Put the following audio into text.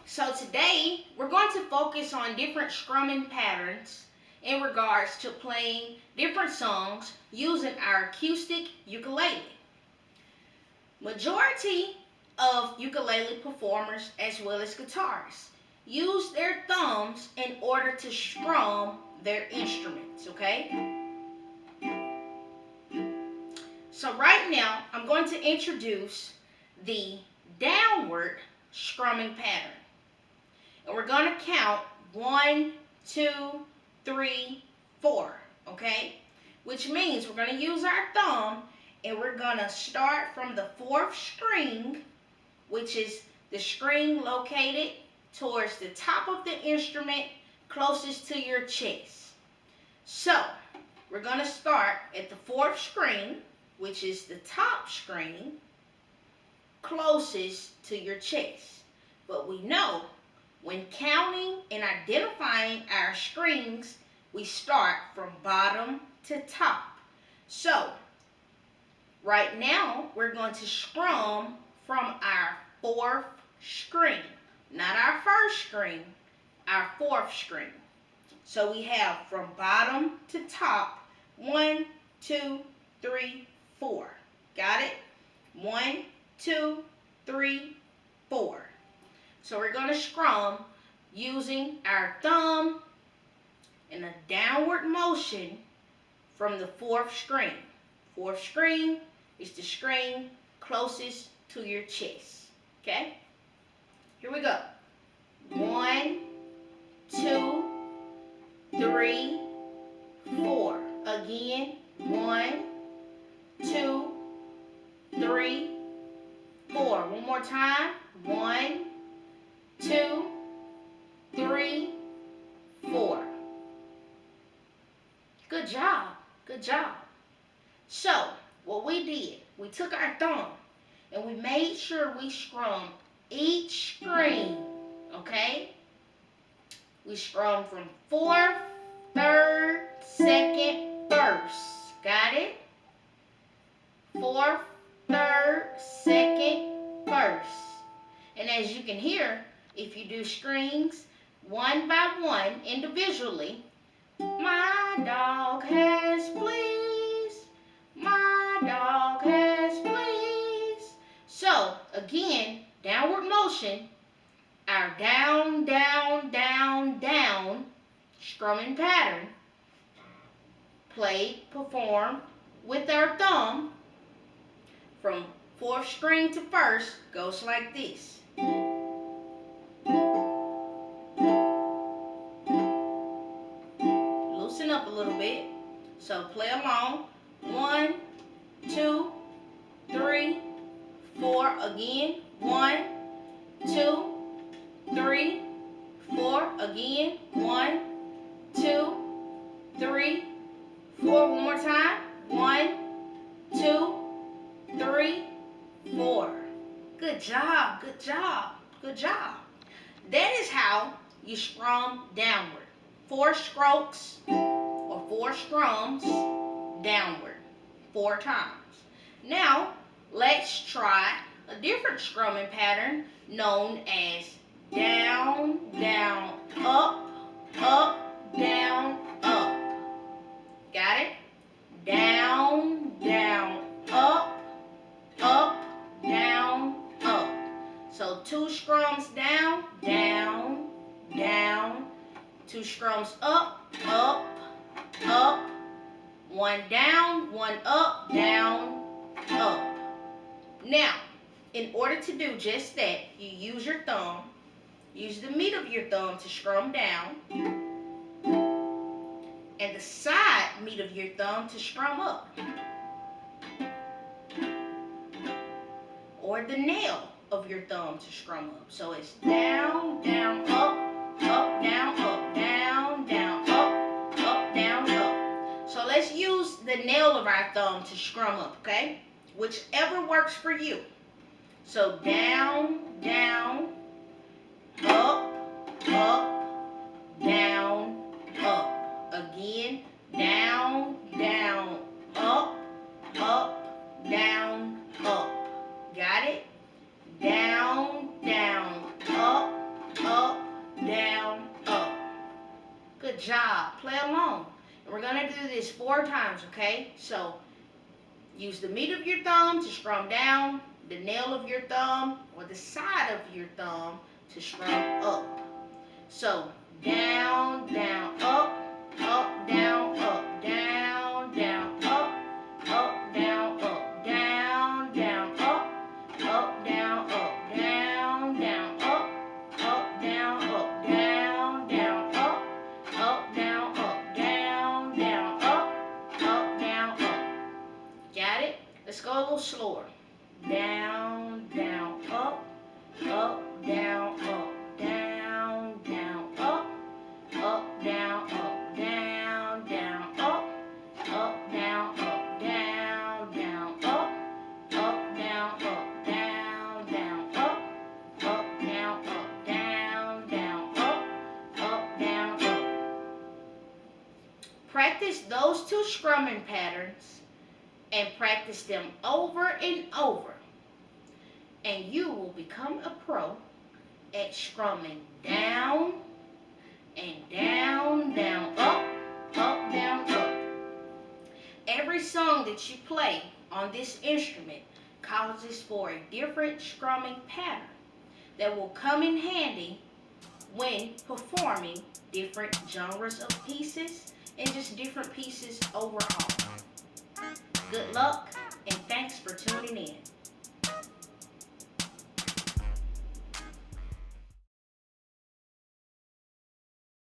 So today we're going to focus on different strumming patterns in regards to playing different songs using our acoustic ukulele. Majority of ukulele performers as well as guitarists use their thumbs in order to strum their instruments, okay? So right now I'm going to introduce the downward strumming pattern. And we're going to count 1, 2, 3, 4, okay? Which means we're going to use our thumb and we're going to start from the 4th string, which is the string located towards the top of the instrument closest to your chest. So, we're going to start at the 4th string, which is the top string closest to your chest. But we know when counting and identifying our strings, we start from bottom to top. So, right now, we're going to strum from our 4th string. Not our 1st string, our 4th string. So we have from bottom to top, 1, 2, 3, 4. Got it? 1, 2, 3, 4. So we're going to strum using our thumb in a downward motion from the 4th string. 4th string is the string closest to your chest. Okay? Here we go. 1, 2, 3, 4. Again. 1, 2, 3, 4. One more time. 1, 2, 3, 4. Good job. Good job. So, what we did, we took our thumb and we made sure we strum each string, okay? We strum from 4th, 3rd, 2nd, 1st. Got it? 4th, 3rd, 2nd, 1st. And as you can hear, if you do strings one by one individually, my dog has fleas, my dog has fleas. So, again, downward motion, our down, down, down, down strumming pattern, played, performed with our thumb from 4th string to 1st goes like this. Loosen up a little bit. So play along. 1, 2, 3, 4. Again. 1, 2, 3, 4. Again. 1, 2, 3, 4. One more time. 1, 2, 3, 4. Good job. Good job. Good job. That is how you strum downward. 4 strokes or 4 strums downward 4 times. Now, let's try a different strumming pattern known as down, down, up, up, down, up. Got it? Down, down, up, up, down, up. So 2 strums down, down, down. 2 strums up, up, up. 1 down, 1 up, down, up. Now, in order to do just that, you use your thumb. Use the meat of your thumb to strum down. And the side meat of your thumb to strum up. Or the nail of your thumb to strum up. So it's down, down, up, up, down, up, down, down, up, down, up. So let's use the nail of our thumb to strum up, okay? Whichever works for you. So down, down, up, up, down, up. Again, down, down, up, up, down, up. Got it? Down, down, up, play along. And we're going to do this 4 times, okay? So use the meat of your thumb to strum down, the nail of your thumb or the side of your thumb to strum up. So down, down, up, down, up, down, down, up, down, up, down, down, up, down, up, down, down, up, down, up, down, down, up, down, up, down, down, up, down, up. Got it? Let's go a little slower. Down, down, up, down, up, down, down, up, down, down, down, up, down, down, down, up, down, down, down, up, down, down, down, up, down, up. Practice those 2 strumming patterns and practice them over and over, and you will become a pro at strumming down and down, down, up, down, up. Every song that you play on this instrument causes for a different strumming pattern that will come in handy when performing different genres of pieces and just different pieces overall. Good luck, and thanks for tuning in.